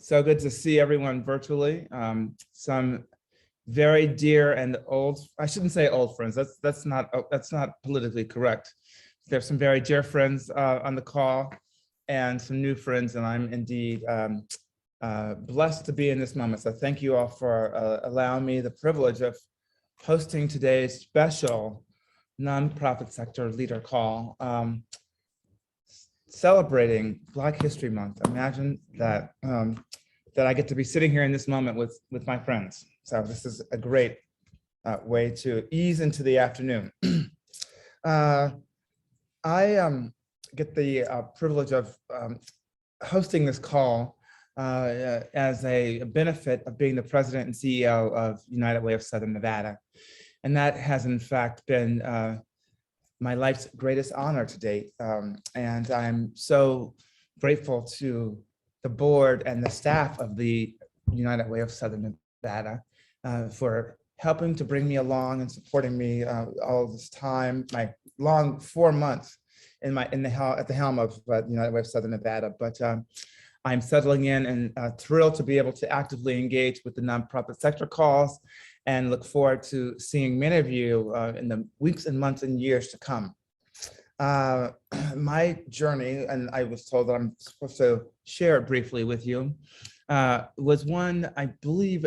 So good to see everyone virtually. Some very dear and old, I shouldn't say old friends, that's not politically correct. There's some very dear friends on the call and some new friends, and I'm indeed blessed to be in this moment. So thank you all for allowing me the privilege of hosting today's special nonprofit sector leader call, celebrating Black History Month. Imagine that that I get to be sitting here in this moment with my friends. So this is a great way to ease into the afternoon. I get the privilege of hosting this call as a benefit of being the president and CEO of United Way of Southern Nevada. And that has in fact been my life's greatest honor to date. And I'm so grateful to the board and the staff of the United Way of Southern Nevada for helping to bring me along and supporting me all this time, my long 4 months at the helm of United Way of Southern Nevada. But I'm settling in and thrilled to be able to actively engage with the nonprofit sector calls and look forward to seeing many of you in the weeks and months and years to come. My journey, and I was told that I'm supposed to share it briefly with you, was one, I believe,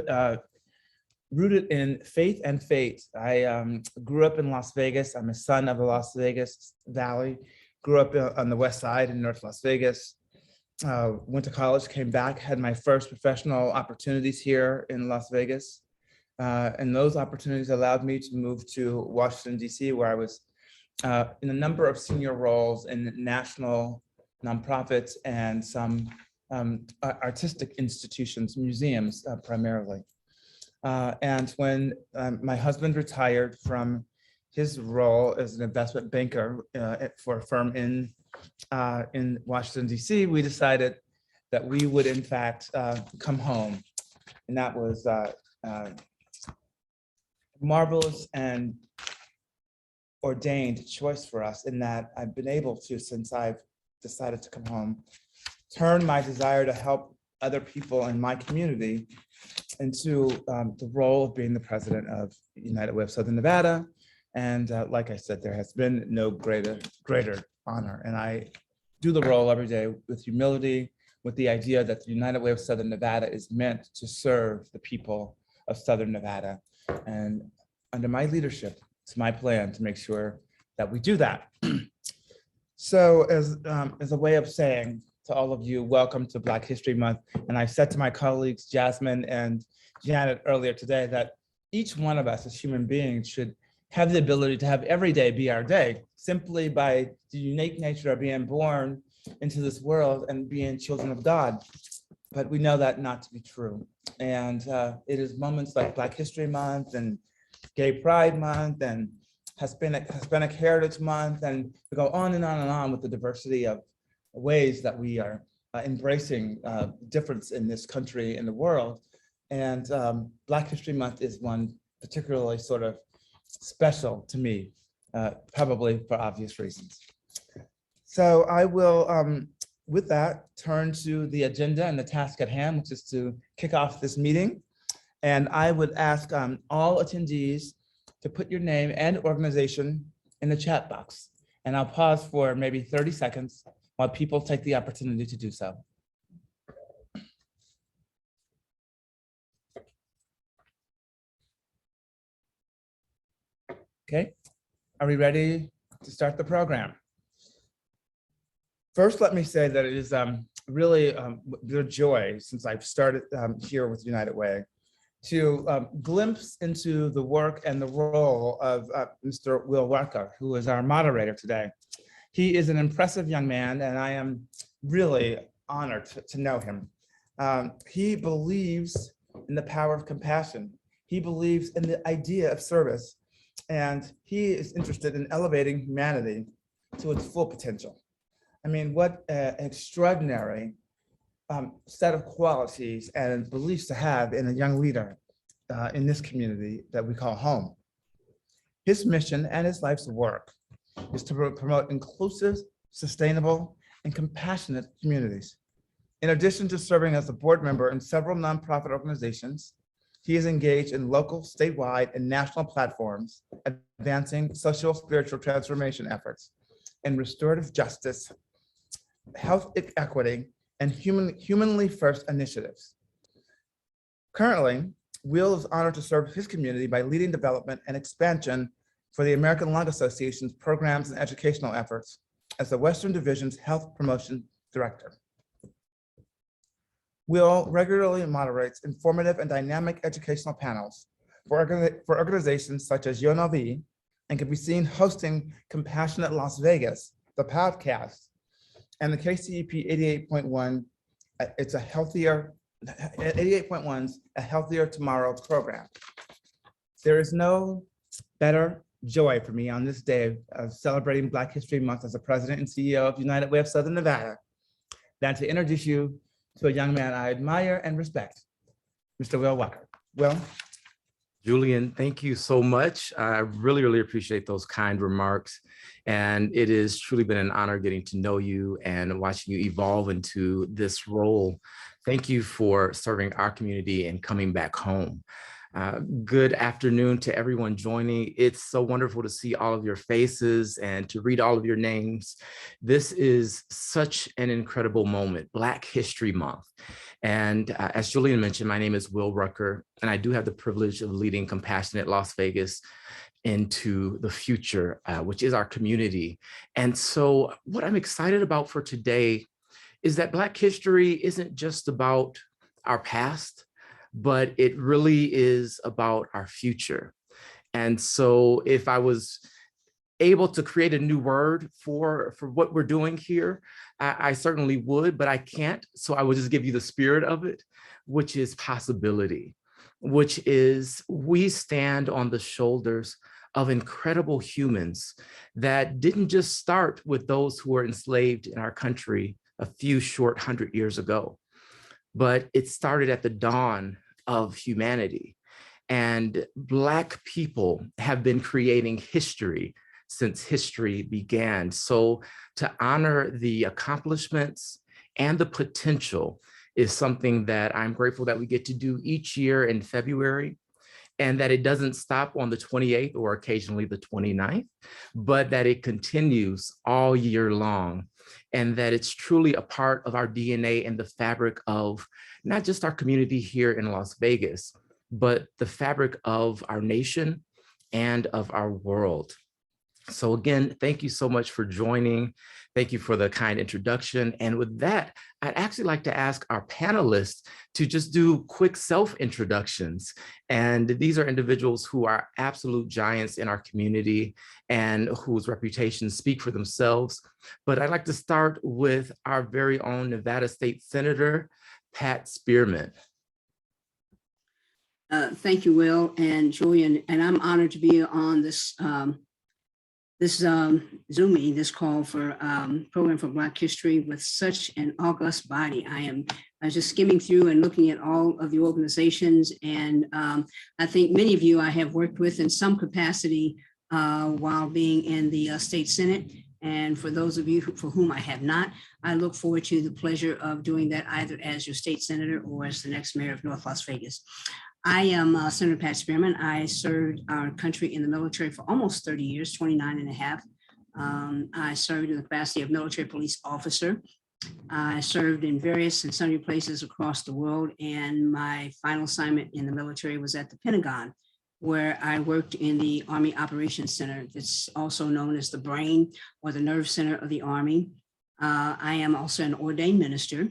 rooted in faith and fate. I grew up in Las Vegas. I'm a son of the Las Vegas Valley. Grew up on the west side in North Las Vegas. Went to college, came back, had my first professional opportunities here in Las Vegas. And those opportunities allowed me to move to Washington, D.C., where I was in a number of senior roles in national nonprofits and some artistic institutions, museums primarily. And when my husband retired from his role as an investment banker for a firm in Washington, D.C., we decided that we would in fact come home. And that was marvelous and ordained choice for us, in that I've been able to, since I've decided to come home, turn my desire to help other people in my community into the role of being the president of United Way of Southern Nevada. And like I said, there has been no greater honor. And I do the role every day with humility, with the idea that the United Way of Southern Nevada is meant to serve the people of Southern Nevada. And under my leadership, it's my plan to make sure that we do that. So as a way of saying to all of you, welcome to Black History Month. And I said to my colleagues, Jasmine and Janet earlier today, that each one of us as human beings should have the ability to have every day be our day, simply by the unique nature of being born into this world and being children of God. But we know that not to be true. And it is moments like Black History Month and Gay Pride Month and Hispanic Heritage Month, and we go on and on and on with the diversity of ways that we are embracing difference in this country and the world. And Black History Month is one particularly sort of special to me, probably for obvious reasons. So I will, with that, turn to the agenda and the task at hand, which is to kick off this meeting. And I would ask all attendees to put your name and organization in the chat box. And I'll pause for maybe 30 seconds while people take the opportunity to do so. Okay, are we ready to start the program? First, let me say that it is really a joy, since I've started here with United Way, to glimpse into the work and the role of Mr. Will Rucker, who is our moderator today. He is an impressive young man, and I am really honored to know him. He believes in the power of compassion. He believes in the idea of service, and he is interested in elevating humanity to its full potential. I mean, what an extraordinary set of qualities and beliefs to have in a young leader in this community that we call home. His mission and his life's work is to promote inclusive, sustainable, and compassionate communities. In addition to serving as a board member in several nonprofit organizations, he is engaged in local, statewide, and national platforms, advancing social spiritual transformation efforts and restorative justice, health equity, and humanly first initiatives. Currently, Will is honored to serve his community by leading development and expansion for the American Lung Association's programs and educational efforts as the Western Division's Health Promotion Director. Will regularly moderates informative and dynamic educational panels for organizations such as UNLV and can be seen hosting Compassionate Las Vegas, the podcast, and the KCEP 88.1, it's a healthier, 88.1's A Healthier Tomorrow program. There is no better joy for me on this day of celebrating Black History Month as the President and CEO of United Way of Southern Nevada than to introduce you to a young man I admire and respect, Mr. Will Rucker. Will? Julian, thank you so much. I really, really appreciate those kind remarks. And it has truly been an honor getting to know you and watching you evolve into this role. Thank you for serving our community and coming back home. Good afternoon to everyone joining. It's so wonderful to see all of your faces and to read all of your names. This is such an incredible moment, Black History Month. And as Julian mentioned, my name is Will Rucker, and I do have the privilege of leading Compassionate Las Vegas into the future, which is our community. And so what I'm excited about for today is that Black history isn't just about our past, but it really is about our future. And so if I was able to create a new word for what we're doing here, I certainly would, but I can't. So I will just give you the spirit of it, which is possibility, which is we stand on the shoulders of incredible humans that didn't just start with those who were enslaved in our country a few short 100 years ago, but it started at the dawn of humanity. And Black people have been creating history since history began. So to honor the accomplishments and the potential is something that I'm grateful that we get to do each year in February, and that it doesn't stop on the 28th or occasionally the 29th, but that it continues all year long, and that it's truly a part of our DNA and the fabric of not just our community here in Las Vegas, but the fabric of our nation and of our world. So again, thank you so much for joining. Thank you for the kind introduction. And with that, I'd actually like to ask our panelists to just do quick self-introductions. And these are individuals who are absolute giants in our community and whose reputations speak for themselves. But I'd like to start with our very own Nevada State Senator, Pat Spearman. Thank you, Will and Julian. And I'm honored to be on this Zoom meeting, this call for Program for Black History with such an august body. I was just skimming through and looking at all of the organizations, and I think many of you I have worked with in some capacity while being in the state Senate. And for those of you for whom I have not, I look forward to the pleasure of doing that either as your state senator or as the next mayor of North Las Vegas. I am Senator Pat Spearman. I served our country in the military for almost 30 years, 29 and a half. I served in the capacity of military police officer. I served in various and sundry places across the world, and my final assignment in the military was at the Pentagon, where I worked in the Army Operations Center. That's also known as the brain or the nerve center of the Army. I am also an ordained minister.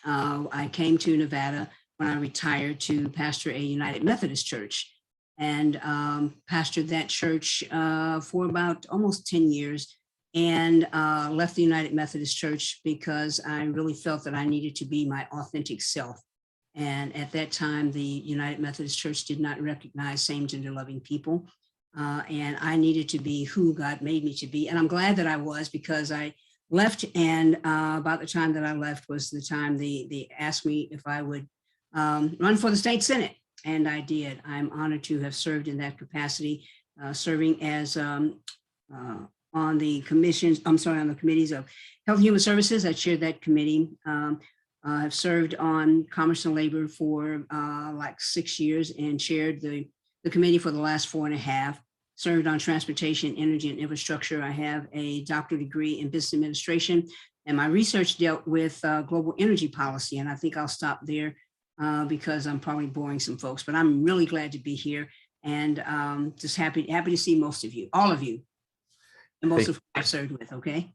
I came to Nevada when I retired to pastor a United Methodist church, and pastored that church for about almost 10 years, and left the United Methodist Church because I really felt that I needed to be my authentic self. And at that time, the United Methodist Church did not recognize same-gender loving people. And I needed to be who God made me to be. And I'm glad that I was, because I left, and about the time that I left was the time they asked me if I would run for the state Senate, and I did. I'm honored to have served in that capacity, serving as on the committees of Health and Human Services. I chaired that committee. I've served on Commerce and Labor for like 6 years and chaired the committee for the last 4.5. Served on Transportation, Energy, and Infrastructure. I have a doctorate degree in Business Administration, and my research dealt with global energy policy. And I think I'll stop there because I'm probably boring some folks, but I'm really glad to be here and just happy to see most of you, all of you, and most of who I've served with, okay?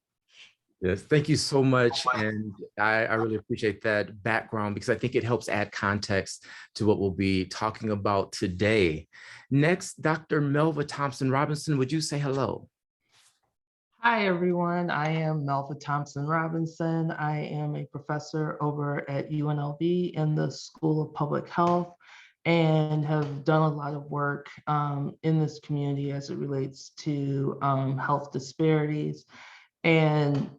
Yes, thank you so much. And I really appreciate that background because I think it helps add context to what we'll be talking about today. Next, Dr. Melva Thompson-Robinson, would you say hello? Hi, everyone. I am Melva Thompson-Robinson. I am a professor over at UNLV in the School of Public Health and have done a lot of work in this community as it relates to health disparities. And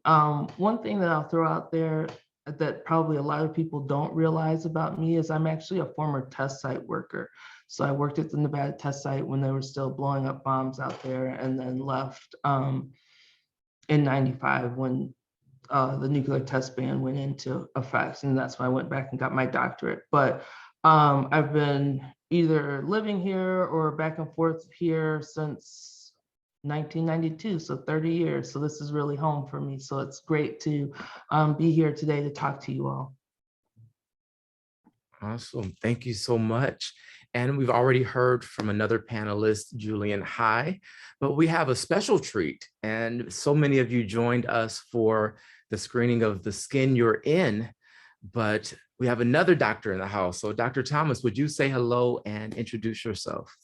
one thing that I'll throw out there that probably a lot of people don't realize about me is I'm actually a former test site worker. So I worked at the Nevada test site when they were still blowing up bombs out there, and then left in '95 when the nuclear test ban went into effect. And that's when I went back and got my doctorate. But I've been either living here or back and forth here since 1992, so 30 years. So this is really home for me. So it's great to be here today to talk to you all. Awesome. Thank you so much. And we've already heard from another panelist, Julian High, but we have a special treat. And so many of you joined us for the screening of The Skin You're In, but we have another doctor in the house. So Dr. Thomas, would you say hello and introduce yourself?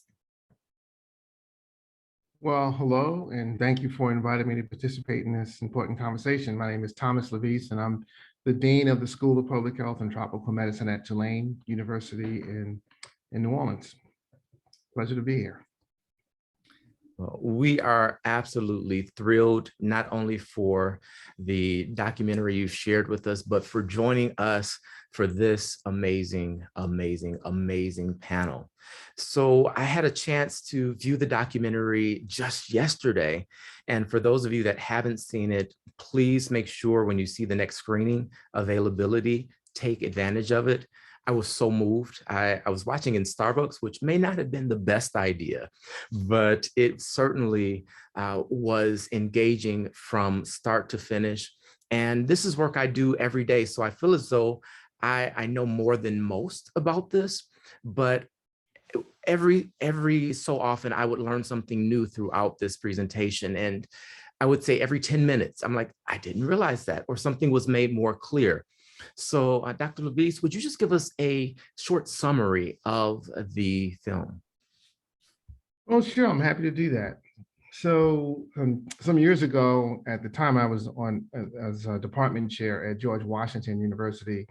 Well, hello, and thank you for inviting me to participate in this important conversation. My name is Thomas LaVeist, and I'm the Dean of the School of Public Health and Tropical Medicine at Tulane University in New Orleans. Pleasure to be here. Well, we are absolutely thrilled, not only for the documentary you've shared with us, but for joining us for this amazing, amazing, amazing panel. So I had a chance to view the documentary just yesterday. And for those of you that haven't seen it, please make sure when you see the next screening availability, take advantage of it. I was so moved. I was watching in Starbucks, which may not have been the best idea, but it certainly was engaging from start to finish. And this is work I do every day. So I feel as though I know more than most about this, but every so often I would learn something new throughout this presentation. And I would say every 10 minutes, I'm like, I didn't realize that, or something was made more clear. So Dr. LaVeist, would you just give us a short summary of the film? Well, sure, I'm happy to do that. So some years ago, at the time I was on as a department chair at George Washington University,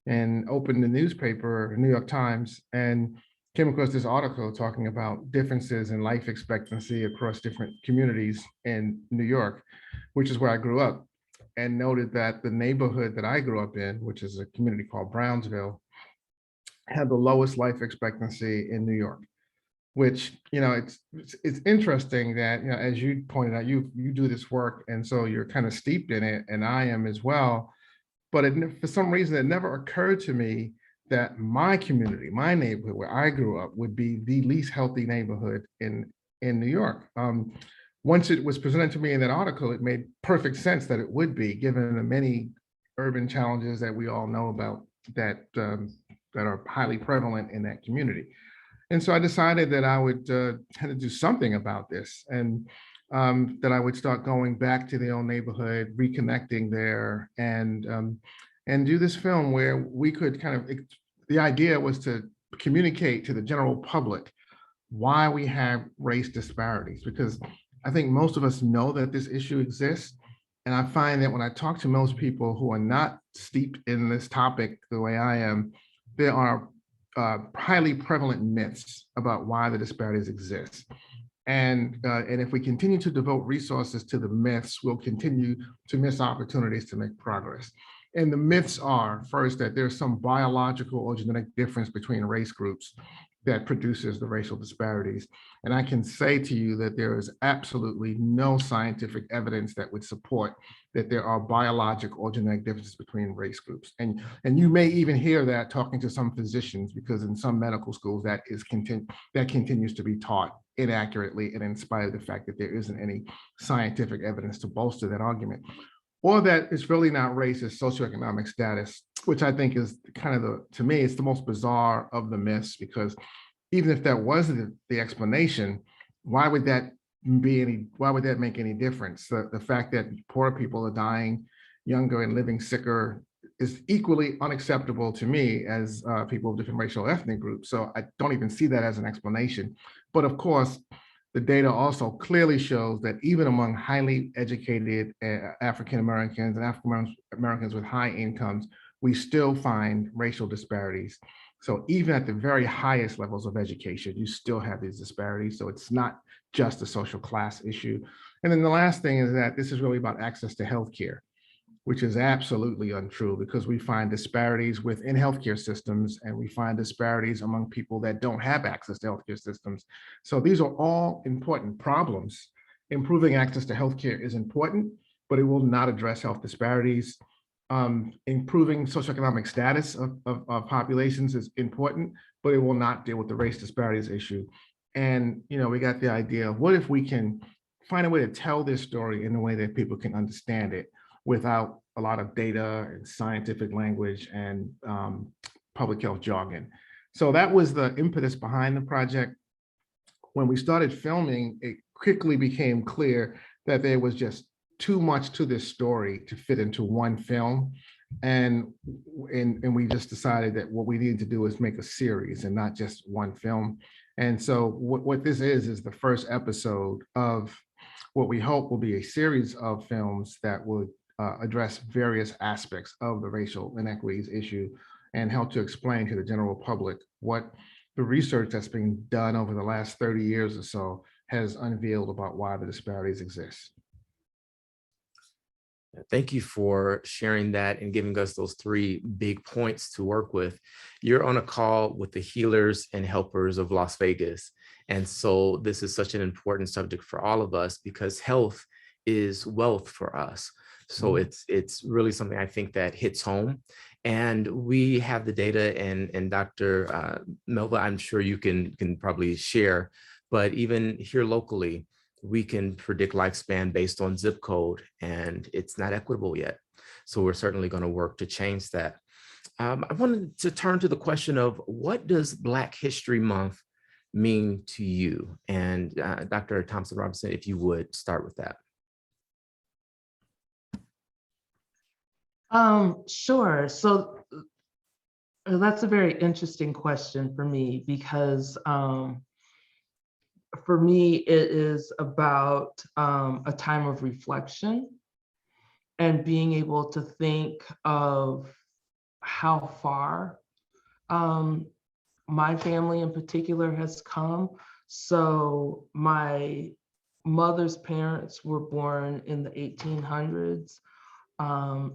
and opened the newspaper, New York Times, and came across this article talking about differences in life expectancy across different communities in New York, which is where I grew up, and noted that the neighborhood that I grew up in, which is a community called Brownsville, had the lowest life expectancy in New York. Which, you know, it's interesting that, you know, as you pointed out, you do this work, and so you're kind of steeped in it, and I am as well. But for some reason, it never occurred to me that my community, my neighborhood where I grew up, would be the least healthy neighborhood in New York. Once it was presented to me in that article, it made perfect sense that it would be, given the many urban challenges that we all know about that are highly prevalent in that community. And so I decided that I would kind of do something about this, and that I would start going back to the old neighborhood, reconnecting there, and do this film where we could kind of, the idea was to communicate to the general public why we have race disparities, because I think most of us know that this issue exists. And I find that when I talk to most people who are not steeped in this topic the way I am, there are highly prevalent myths about why the disparities exist. And if we continue to devote resources to the myths, we'll continue to miss opportunities to make progress. And the myths are, first, that there's some biological or genetic difference between race groups that produces the racial disparities. And I can say to you that there is absolutely no scientific evidence that would support that there are biologic or genetic differences between race groups. And you may even hear that talking to some physicians, because in some medical schools that continues to be taught inaccurately and in spite of the fact that there isn't any scientific evidence to bolster that argument. Or that it's really not race, it's socioeconomic status, which I think is kind of to me, it's the most bizarre of the myths, because even if that wasn't the explanation, why would that make any difference? The fact that poor people are dying younger and living sicker is equally unacceptable to me as people of different racial ethnic groups. So I don't even see that as an explanation. But of course, the data also clearly shows that even among highly educated African Americans and African Americans with high incomes, we still find racial disparities. So even at the very highest levels of education, you still have these disparities. So it's not just a social class issue. And then the last thing is that this is really about access to healthcare, which is absolutely untrue, because we find disparities within healthcare systems, and we find disparities among people that don't have access to healthcare systems. So these are all important problems. Improving access to healthcare is important, but it will not address health disparities. Improving socioeconomic status of populations is important, but it will not deal with the race disparities issue. And we got the idea of, what if we can find a way to tell this story in a way that people can understand it without a lot of data and scientific language and public health jargon. So that was the impetus behind the project. When we started filming, it quickly became clear that there was just too much to this story to fit into one film. And we just decided that what we needed to do is make a series and not just one film. And so what this is the first episode of what we hope will be a series of films that would address various aspects of the racial inequities issue and help to explain to the general public what the research that's been done over the last 30 years or so has unveiled about why the disparities exist. Thank you for sharing that and giving us those 3 big points to work with. You're on a call with the healers and helpers of Las Vegas. And so this is such an important subject for all of us, because health is wealth for us. So it's really something I think that hits home. And we have the data, and Dr. Melva, I'm sure you can probably share, but even here locally, we can predict lifespan based on zip code, and it's not equitable yet. So we're certainly going to work to change that. I wanted to turn to the question of, what does Black History Month mean to you? And Dr. Thompson-Robinson, if you would start with that. Sure. So that's a very interesting question for me, because for me, it is about a time of reflection and being able to think of how far my family in particular has come. So my mother's parents were born in the 1800s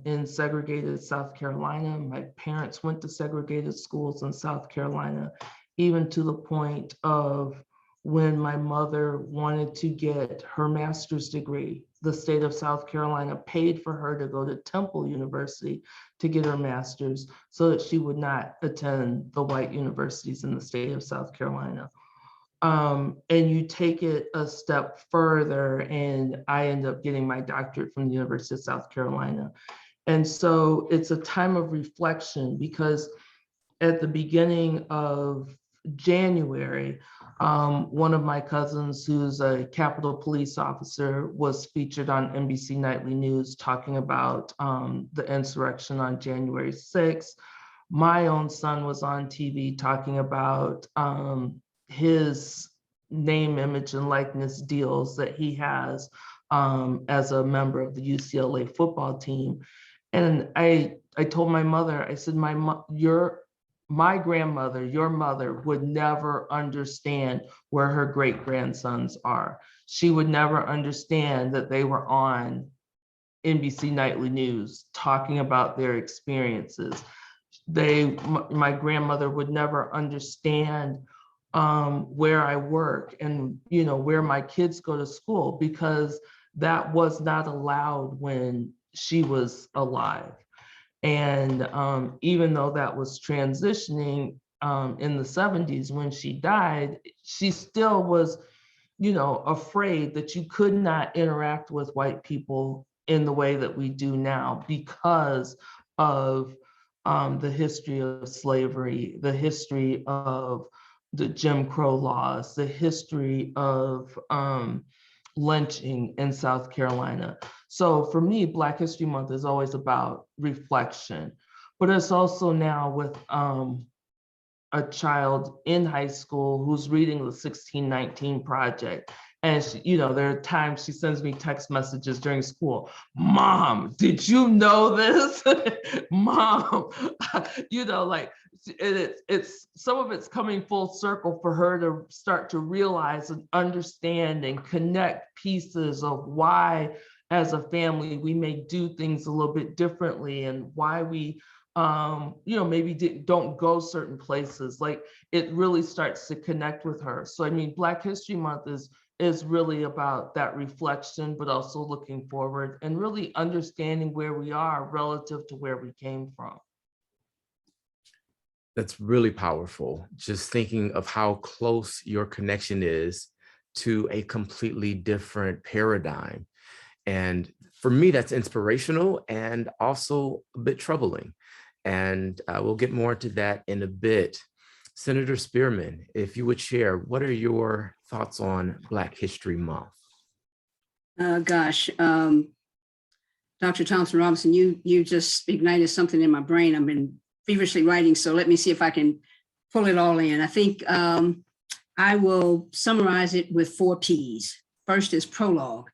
in segregated South Carolina. My parents went to segregated schools in South Carolina, even to the point of when my mother wanted to get her master's degree, the state of South Carolina paid for her to go to Temple University to get her master's so that she would not attend the white universities in the state of South Carolina. And you take it a step further, and I end up getting my doctorate from the University of South Carolina. And so it's a time of reflection, because at the beginning of January, one of my cousins, who's a Capitol Police officer, was featured on NBC Nightly News talking about the insurrection on January 6th. My own son was on TV talking about his name, image, and likeness deals that he has as a member of the UCLA football team. And I told my mother, I said, my grandmother, your mother, would never understand where her great-grandsons are. She would never understand that they were on NBC Nightly News talking about their experiences. My grandmother would never understand where I work and, where my kids go to school, because that was not allowed when she was alive. And even though that was transitioning in the 70s when she died, she still was, afraid that you could not interact with white people in the way that we do now because of the history of slavery, the history of the Jim Crow laws, the history of lynching in South Carolina. So for me, Black History Month is always about reflection, but it's also now with a child in high school who's reading the 1619 Project. And she, there are times she sends me text messages during school. Mom, did you know this? Mom, like it's some of it's coming full circle for her to start to realize and understand and connect pieces of why, as a family, we may do things a little bit differently and why we maybe don't go certain places. Like it really starts to connect with her. So I mean, Black History Month is really about that reflection, but also looking forward and really understanding where we are relative to where we came from. That's really powerful. Just thinking of how close your connection is to a completely different paradigm. And for me, that's inspirational and also a bit troubling. And we'll get more into that in a bit. Senator Spearman, if you would share, what are your thoughts on Black History Month? Dr. Thompson-Robinson, you just ignited something in my brain. I've been feverishly writing, so let me see if I can pull it all in. I think I will summarize it with 4 Ps. First is prologue.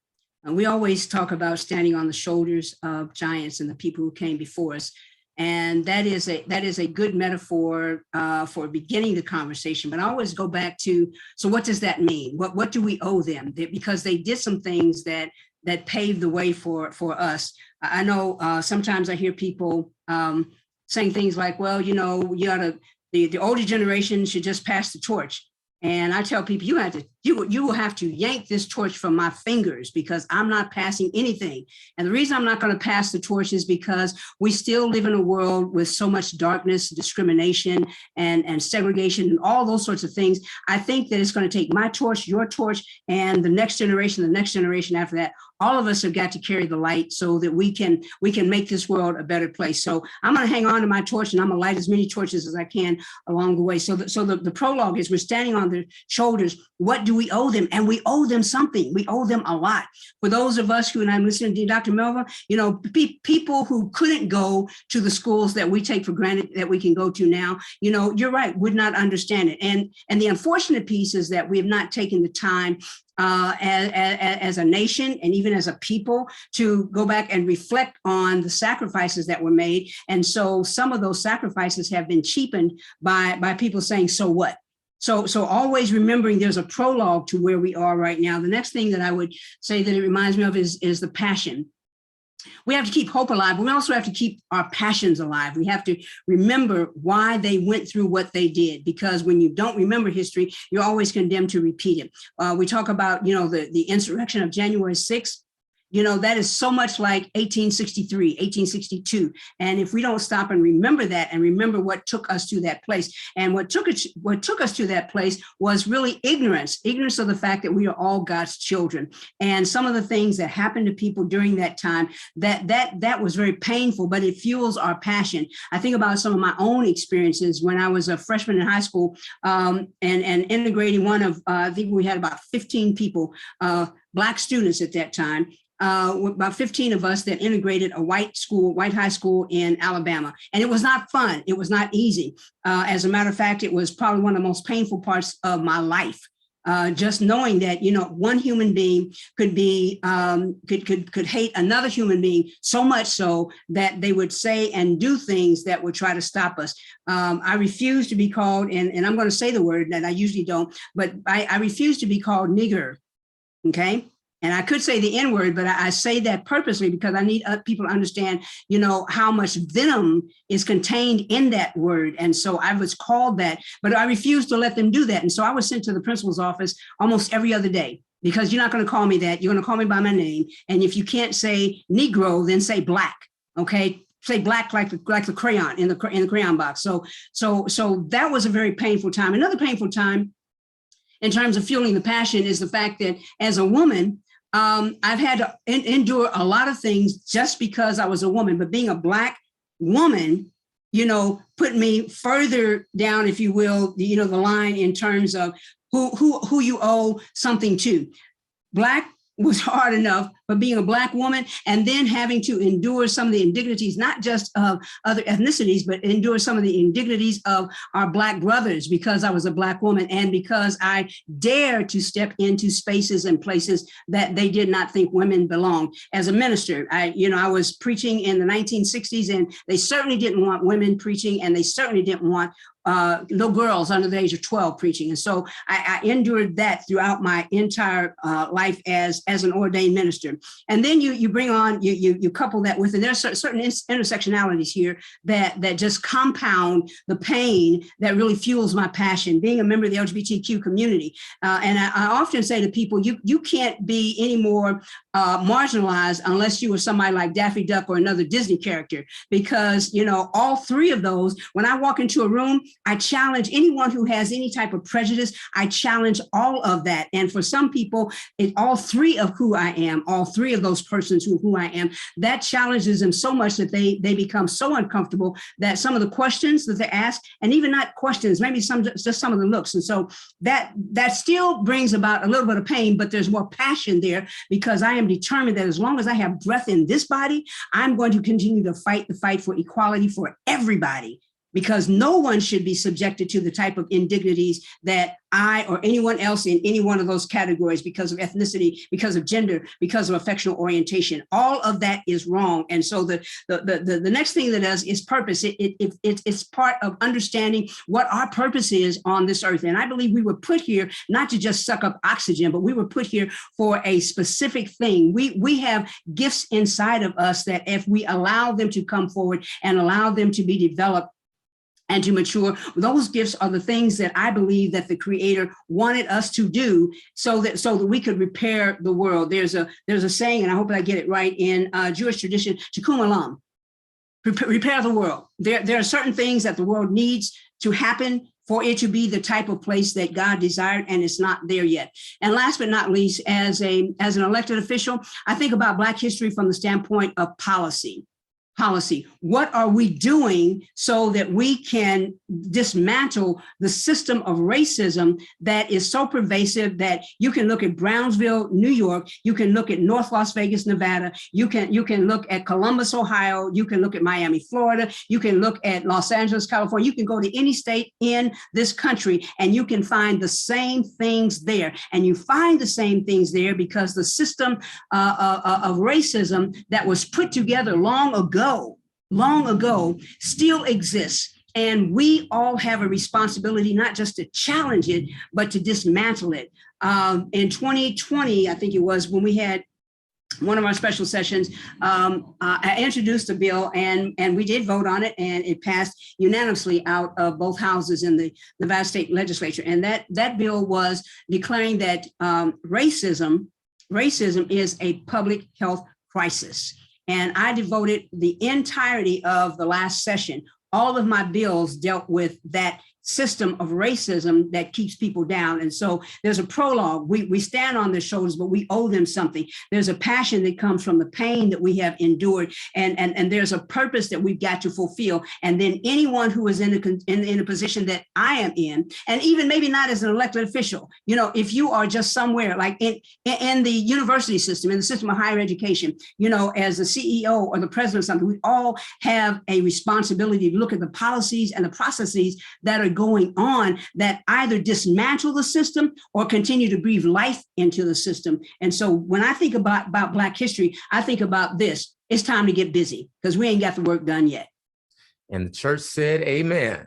And we always talk about standing on the shoulders of giants and the people who came before us. And that is a good metaphor for beginning the conversation. But I always go back to, so what does that mean? What do we owe them? Because they did some things that paved the way for us. I know sometimes I hear people saying things like, well, you ought to, the older generation should just pass the torch. And I tell people, you will have to yank this torch from my fingers because I'm not passing anything. And the reason I'm not going to pass the torch is because we still live in a world with so much darkness, discrimination, and segregation, and all those sorts of things. I think that it's going to take my torch, your torch, and the next generation after that. All of us have got to carry the light so that we can make this world a better place. So I'm going to hang on to my torch, and I'm going to light as many torches as I can along the way. So the prologue is we're standing on their shoulders. What do we owe them? And we owe them something. We owe them a lot. For those of us who, and I'm listening to Dr. Melva, people who couldn't go to the schools that we take for granted that we can go to now, you're right, would not understand it. And the unfortunate piece is that we have not taken the time as a nation and even as a people to go back and reflect on the sacrifices that were made. And so some of those sacrifices have been cheapened by people saying, so what? So always remembering there's a prologue to where we are right now. The next thing that I would say that it reminds me of is the passion. We have to keep hope alive, but we also have to keep our passions alive. We have to remember why they went through what they did, because when you don't remember history, you're always condemned to repeat it. We talk about, the insurrection of January 6th. That is so much like 1863, 1862. And if we don't stop and remember that and remember what took us to that place, and what took us to that place was really ignorance of the fact that we are all God's children. And some of the things that happened to people during that time, that was very painful, but it fuels our passion. I think about some of my own experiences when I was a freshman in high school and integrating one of, I think we had about 15 people, Black students at that time. About 15 of us that integrated a white high school in Alabama. And it was not fun. It was not easy. As a matter of fact, it was probably one of the most painful parts of my life. Just knowing that, one human being could be, could hate another human being so much so that they would say and do things that would try to stop us. I refuse to be called, and I'm going to say the word that I usually don't, but I refuse to be called nigger. Okay. And I could say the N word, but I say that purposely because I need people to understand, you know, how much venom is contained in that word. And so I was called that, but I refused to let them do that. And so I was sent to the principal's office almost every other day, because you're not going to call me that. You're going to call me by my name. And if you can't say Negro, then say Black. Okay. Say Black like the crayon in the crayon box. So that was a very painful time. Another painful time in terms of fueling the passion is the fact that as a woman, I've had to endure a lot of things just because I was a woman, but being a Black woman, you know, put me further down, if you will, the line in terms of who you owe something to. Black was hard enough, but being a Black woman and then having to endure some of the indignities, not just of other ethnicities, but endure some of the indignities of our Black brothers because I was a Black woman and because I dared to step into spaces and places that they did not think women belonged. As a minister, I was preaching in the 1960s, and they certainly didn't want women preaching, and they certainly didn't want little girls under the age of 12 preaching. And so I endured that throughout my entire life as an ordained minister. And then you bring on, you couple that with, and there's certain intersectionalities here that just compound the pain that really fuels my passion, being a member of the LGBTQ community. And I often say to people, you can't be any more marginalized unless you were somebody like Daffy Duck or another Disney character, because, all three of those, when I walk into a room, I challenge anyone who has any type of prejudice. I challenge all of that. And for some people, all three of who I am, all three of those persons who I am, that challenges them so much that they become so uncomfortable that some of the questions that they ask, and even not questions, maybe just some of the looks. And so that still brings about a little bit of pain, but there's more passion there because I am determined that as long as I have breath in this body, I'm going to continue to fight the fight for equality for everybody, because no one should be subjected to the type of indignities that I or anyone else in any one of those categories, because of ethnicity, because of gender, because of affectional orientation. All of that is wrong. And so the next thing that does is purpose. It's part of understanding what our purpose is on this earth. And I believe we were put here not to just suck up oxygen, but we were put here for a specific thing. We have gifts inside of us that if we allow them to come forward and allow them to be developed and to mature, those gifts are the things that I believe that the Creator wanted us to do so that we could repair the world. There's a saying, and I hope I get it right, in Jewish tradition, Tikkun Olam, repair the world. There are certain things that the world needs to happen for it to be the type of place that God desired, and it's not there yet. And last but not least, as an elected official, I think about Black history from the standpoint of policy. What are we doing so that we can dismantle the system of racism that is so pervasive that you can look at Brownsville, New York, you can look at North Las Vegas, Nevada, you can look at Columbus, Ohio, you can look at Miami, Florida, you can look at Los Angeles, California, you can go to any state in this country and you can find the same things there. And you find the same things there because the system of racism that was put together long ago still exists. And we all have a responsibility, not just to challenge it, but to dismantle it. In 2020, I think it was, when we had one of our special sessions, I introduced a bill and we did vote on it, and it passed unanimously out of both houses in the Nevada State Legislature. And that bill was declaring that racism is a public health crisis. And I devoted the entirety of the last session. All of my bills dealt with that system of racism that keeps people down. And so there's a prologue. We stand on their shoulders, but we owe them something. There's a passion that comes from the pain that we have endured. And there's a purpose that we've got to fulfill. And then anyone who is in a position that I am in, and even maybe not as an elected official, if you are just somewhere like in the university system, in the system of higher education, as the CEO or the president of something, we all have a responsibility to look at the policies and the processes that are going on that either dismantle the system or continue to breathe life into the system. And so when I think about Black history, I think about this. It's time to get busy because we ain't got the work done yet. And the church said, amen.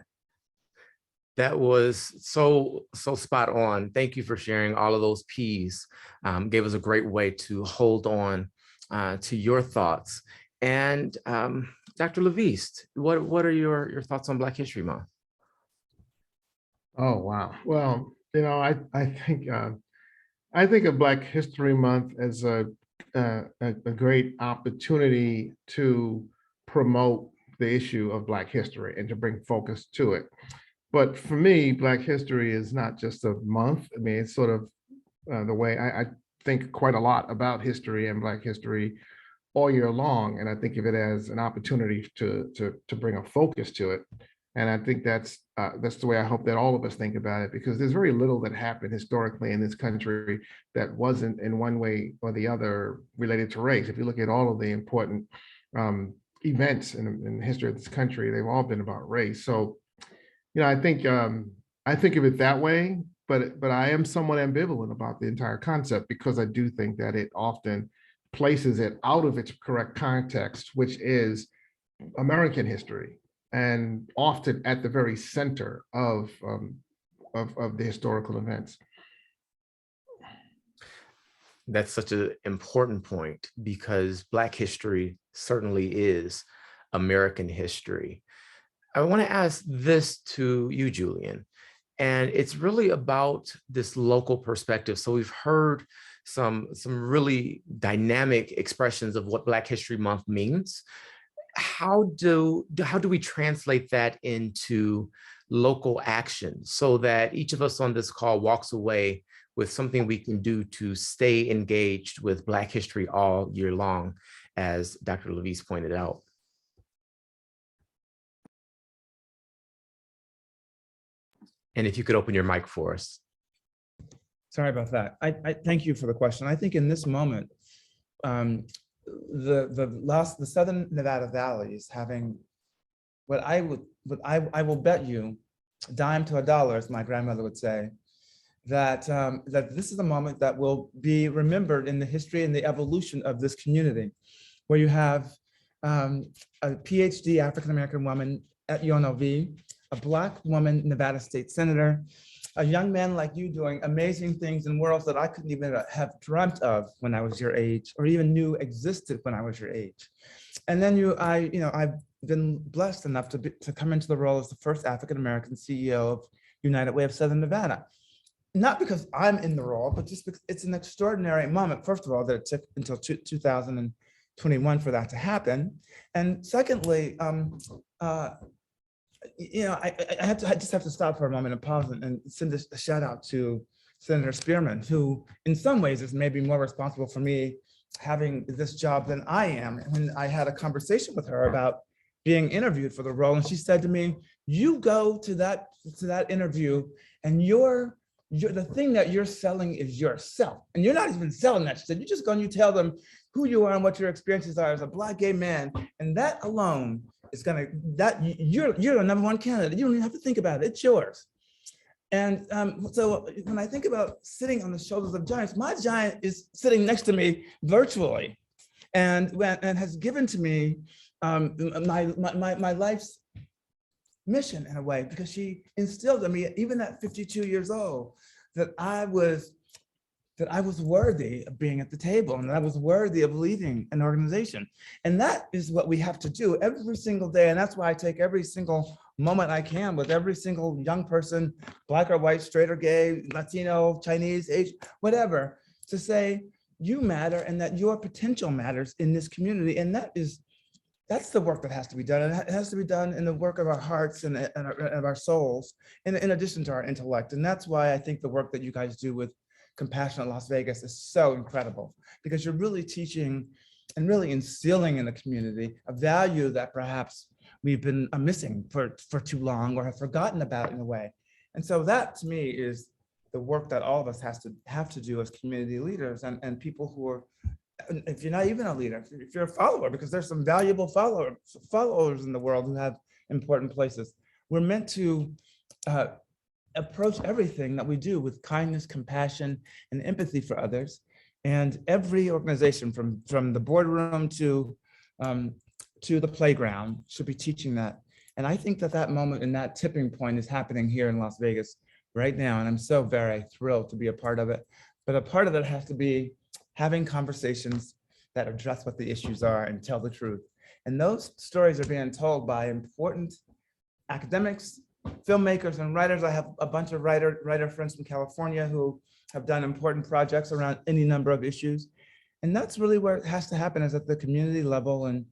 That was so spot on. Thank you for sharing all of those P's. Gave us a great way to hold on to your thoughts. And Dr. LaVeist, what are your thoughts on Black History Month? Oh, wow. Well, I think of Black History Month as a great opportunity to promote the issue of Black history and to bring focus to it. But for me, Black history is not just a month. I mean, it's sort of the way I think quite a lot about history and Black history all year long. And I think of it as an opportunity to bring a focus to it. And I think that's the way I hope that all of us think about it, because there's very little that happened historically in this country that wasn't in one way or the other related to race. If you look at all of the important events in the history of this country, they've all been about race. So, I think of it that way, but I am somewhat ambivalent about the entire concept, because I do think that it often places it out of its correct context, which is American history, and often at the very center of the historical events. That's such an important point, because Black history certainly is American history. I want to ask this to you, Julian, and it's really about this local perspective. So we've heard some really dynamic expressions of what Black History Month means. How do we translate that into local action so that each of us on this call walks away with something we can do to stay engaged with Black history all year long, as Dr. LaVeist pointed out? And if you could open your mic for us. Sorry about that. I thank you for the question. I think in this moment, the Southern Nevada Valley is having what I will bet you a dime to a dollar, as my grandmother would say, that this is a moment that will be remembered in the history and the evolution of this community, where you have a PhD African-American woman at UNLV, a Black woman Nevada State Senator, a young man like you doing amazing things in worlds that I couldn't even have dreamt of when I was your age, or even knew existed when I was your age. And then I've been blessed enough to come into the role as the first African-American CEO of United Way of Southern Nevada. Not because I'm in the role, but just because it's an extraordinary moment. First of all, that it took until 2021 for that to happen. And secondly, I just have to stop for a moment and pause and send a shout out to Senator Spearman, who in some ways is maybe more responsible for me having this job than I am. When I had a conversation with her about being interviewed for the role, and she said to me, "You go to that interview, and the thing that you're selling is yourself, and you're not even selling that." She said, "You just go and you tell them who you are and what your experiences are as a Black gay man, and that alone is you're the number one candidate. You don't even have to think about it. It's yours." And so when I think about sitting on the shoulders of giants, my giant is sitting next to me virtually, and has given to me my life's mission in a way, because she instilled in me, even at 52 years old, that I was worthy of being at the table, and that I was worthy of leading an organization. And that is what we have to do every single day. And that's why I take every single moment I can with every single young person, Black or white, straight or gay, Latino, Chinese, Asian, whatever, to say, you matter, and that your potential matters in this community. And that's the work that has to be done. And it has to be done in the work of our hearts and of our souls, in addition to our intellect. And that's why I think the work that you guys do with Compassionate Las Vegas is so incredible, because you're really teaching and really instilling in the community a value that perhaps we've been missing for too long, or have forgotten about in a way. And so that, to me, is the work that all of us have to do as community leaders and people who are, if you're not even a leader, if you're a follower, because there's some valuable followers in the world who have important places. We're meant to approach everything that we do with kindness, compassion, and empathy for others. And every organization, from the boardroom to the playground, should be teaching that. And I think that that moment and that tipping point is happening here in Las Vegas right now. And I'm so very thrilled to be a part of it. But a part of it has to be having conversations that address what the issues are and tell the truth. And those stories are being told by important academics, filmmakers, and writers. I have a bunch of writer friends from California who have done important projects around any number of issues. And that's really where it has to happen, is at the community level. And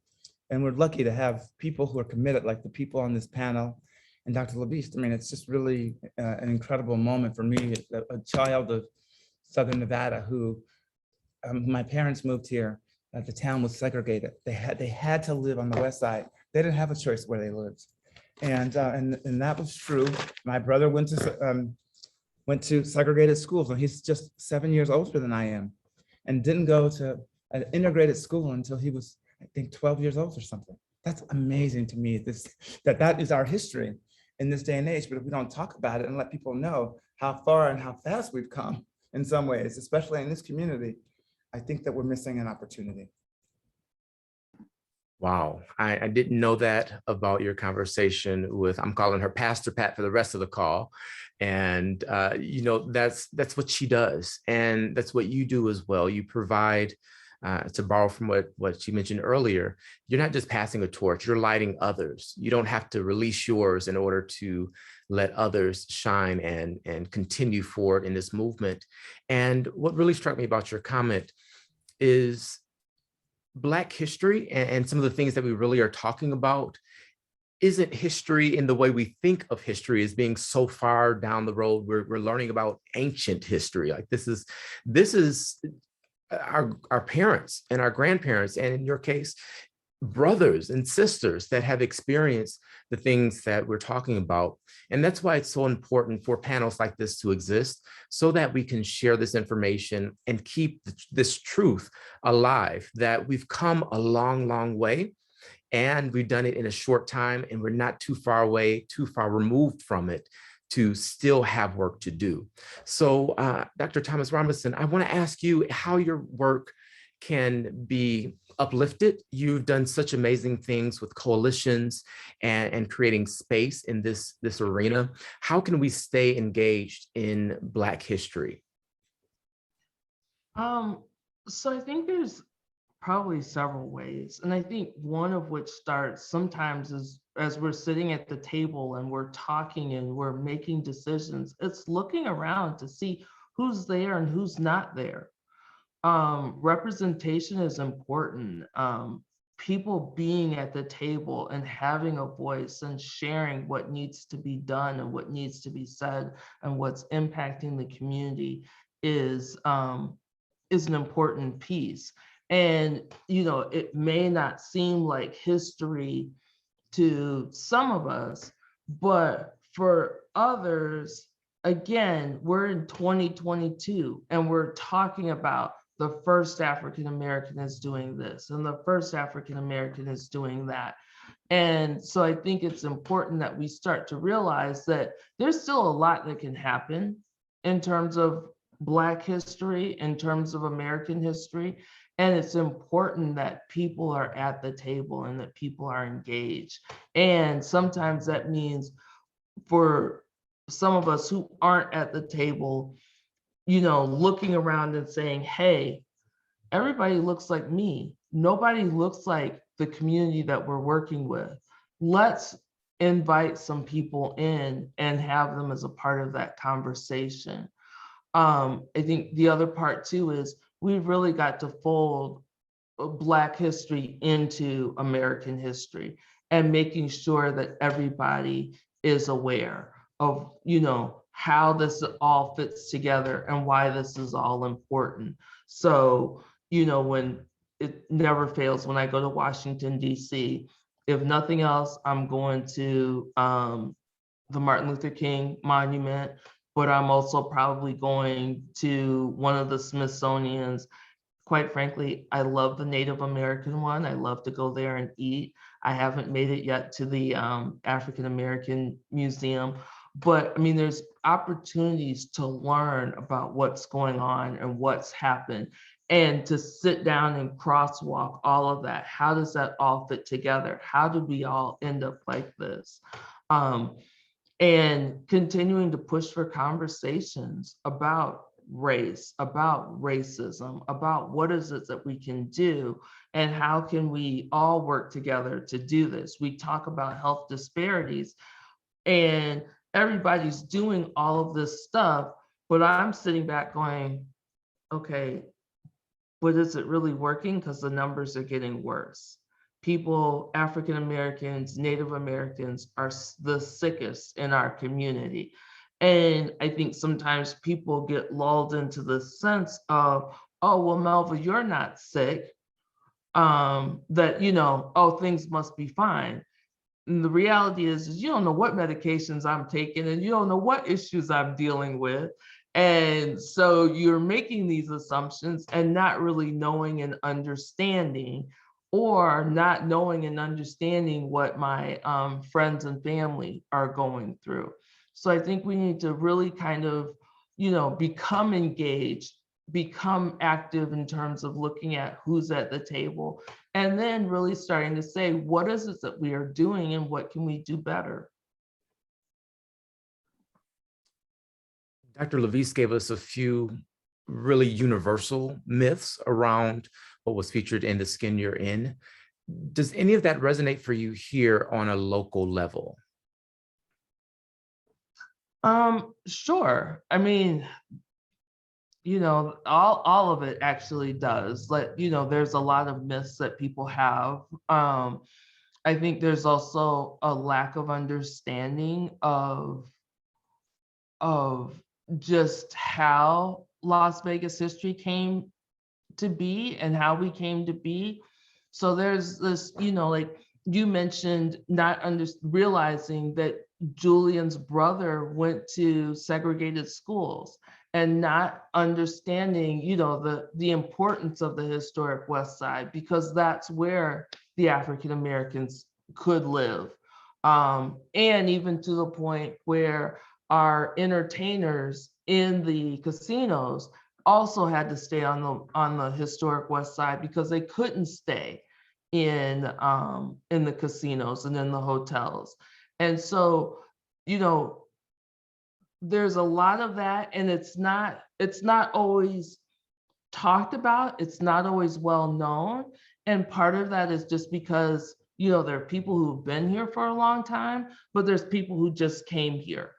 we're lucky to have people who are committed, like the people on this panel and Dr. LaVeist. I mean, it's just really an incredible moment for me, a child of Southern Nevada who, my parents moved here. The town was segregated. They had to live on the west side. They didn't have a choice where they lived. And that was true. My brother went to segregated schools, and he's just 7 years older than I am, and didn't go to an integrated school until he was, I think, 12 years old or something. That's amazing to me, that is our history in this day and age. But if we don't talk about it and let people know how far and how fast we've come in some ways, especially in this community, I think that we're missing an opportunity. Wow, I didn't know that about your conversation with, I'm calling her Pastor Pat for the rest of the call. And you know, that's what she does. And that's what you do as well. You provide, to borrow from what she mentioned earlier, you're not just passing a torch, you're lighting others. You don't have to release yours in order to let others shine and continue forward in this movement. And what really struck me about your comment is Black history and some of the things that we really are talking about isn't history in the way we think of history as being so far down the road. We're learning about ancient history. Like this is our parents and our grandparents, and in your case, brothers and sisters that have experienced the things that we're talking about. And that's why it's so important for panels like this to exist, so that we can share this information and keep this truth alive, that we've come a long, long way, and we've done it in a short time, and we're not too far away, too far removed from it to still have work to do. So Dr. Thomas-Robinson, I want to ask you how your work can be uplifted. You've done such amazing things with coalitions and creating space in this arena. How can we stay engaged in Black history? So I think there's probably several ways. And I think one of which starts sometimes is as we're sitting at the table and we're talking and we're making decisions, it's looking around to see who's there and who's not there. Representation is important. People being at the table and having a voice and sharing what needs to be done and what needs to be said and what's impacting the community is an important piece. And, you know, it may not seem like history to some of us, but for others, again, we're in 2022 and we're talking about the first African-American is doing this and the first African-American is doing that. And so I think it's important that we start to realize that there's still a lot that can happen in terms of Black history, in terms of American history. And it's important that people are at the table and that people are engaged. And sometimes that means for some of us who aren't at the table, you know, looking around and saying, hey, everybody looks like me. Nobody looks like the community that we're working with. Let's invite some people in and have them as a part of that conversation. I think the other part too is we've really got to fold Black history into American history and making sure that everybody is aware of, you know, how this all fits together and why this is all important. So, you know, when it never fails, when I go to Washington, D.C., if nothing else, I'm going to the Martin Luther King Monument, but I'm also probably going to one of the Smithsonian's. Quite frankly, I love the Native American one. I love to go there and eat. I haven't made it yet to the African American Museum, but I mean, there's opportunities to learn about what's going on and what's happened. and to sit down and crosswalk all of that. How does that all fit together? How did we all end up like this? And continuing to push for conversations about race, about racism, about what is it that we can do and how can we all work together to do this. We talk about health disparities and everybody's doing all of this stuff, but I'm sitting back going, okay, but is it really working? Because the numbers are getting worse. People, African Americans, Native Americans are the sickest in our community. And I think sometimes people get lulled into the sense of, oh, well, Melva, you're not sick. That, you know, oh, things must be fine. And the reality is you don't know what medications I'm taking and you don't know what issues I'm dealing with. And so you're making these assumptions and not really knowing and understanding, or not knowing and understanding what my friends and family are going through. So I think we need to really kind of, you know, become engaged, become active in terms of looking at who's at the table, and then really starting to say, what is it that we are doing and what can we do better? Dr. LaVeist gave us a few really universal myths around what was featured in The Skin You're In. Does any of that resonate for you here on a local level? Sure. I mean, you know, all of it actually does. Like, you know, there's a lot of myths that people have. I think there's also a lack of understanding of just how Las Vegas history came to be and how we came to be. So there's this, you know, like you mentioned, not realizing that Julian's brother went to segregated schools and not understanding, you know, the importance of the historic West Side, because that's where the African Americans could live. And even to the point where our entertainers in the casinos also had to stay on the historic West Side because they couldn't stay in the casinos and in the hotels. And so, you know, there's a lot of that, and it's not always talked about. It's not always well known. And part of that is just because, you know, there are people who've been here for a long time, but there's people who just came here.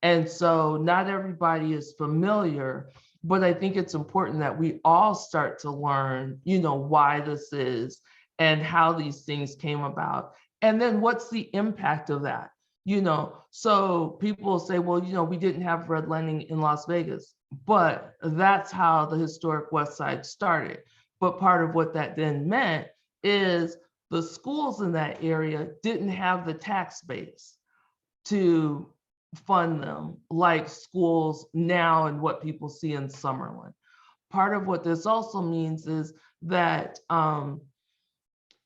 And so not everybody is familiar, but I think it's important that we all start to learn, you know, why this is and how these things came about. And then what's the impact of that? You know, so people say, well, you know, we didn't have redlining in Las Vegas, but that's how the historic West Side started. But part of what that then meant is the schools in that area didn't have the tax base to fund them like schools now and what people see in Summerlin. Part of what this also means is that not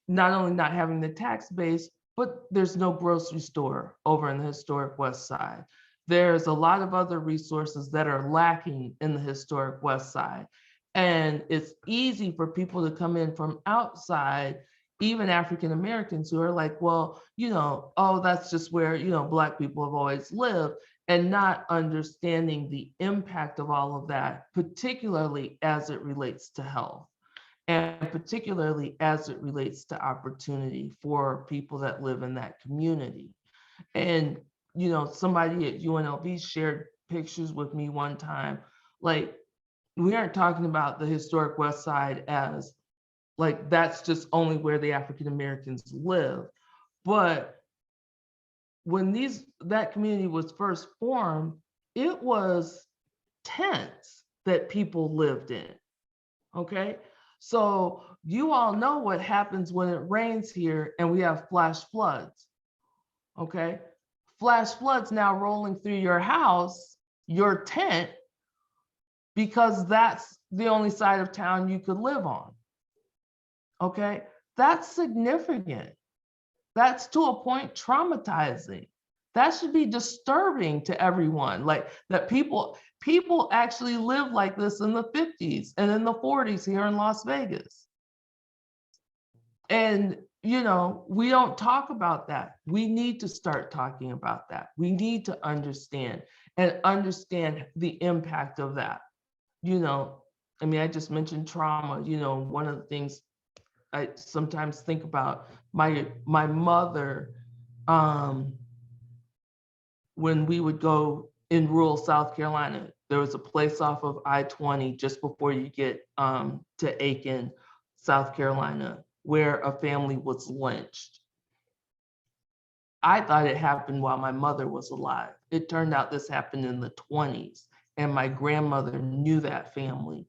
only not having the tax base, but there's no grocery store over in the historic West Side. There's a lot of other resources that are lacking in the historic West Side. And it's easy for people to come in from outside, even African Americans, who are like, well, you know, oh, that's just where, you know, Black people have always lived, and not understanding the impact of all of that, particularly as it relates to health, and particularly as it relates to opportunity for people that live in that community. And, you know, somebody at UNLV shared pictures with me one time. Like, we aren't talking about the historic West Side as like that's just only where the African Americans live. But when that community was first formed, it was tents that people lived in. Okay. So you all know what happens when it rains here and we have flash floods. Okay. Flash floods now rolling through your house, your tent, because that's the only side of town you could live on. Okay, that's significant. That's to a point traumatizing. That should be disturbing to everyone. Like that people, People actually lived like this in the 50s and in the 40s here in Las Vegas. And, you know, we don't talk about that. We need to start talking about that. We need to understand the impact of that. You know, I mean, I just mentioned trauma. You know, one of the things I sometimes think about, my mother, when we would go in rural South Carolina, there was a place off of I-20 just before you get to Aiken, South Carolina, where a family was lynched. I thought it happened while my mother was alive. It turned out this happened in the 20s, and my grandmother knew that family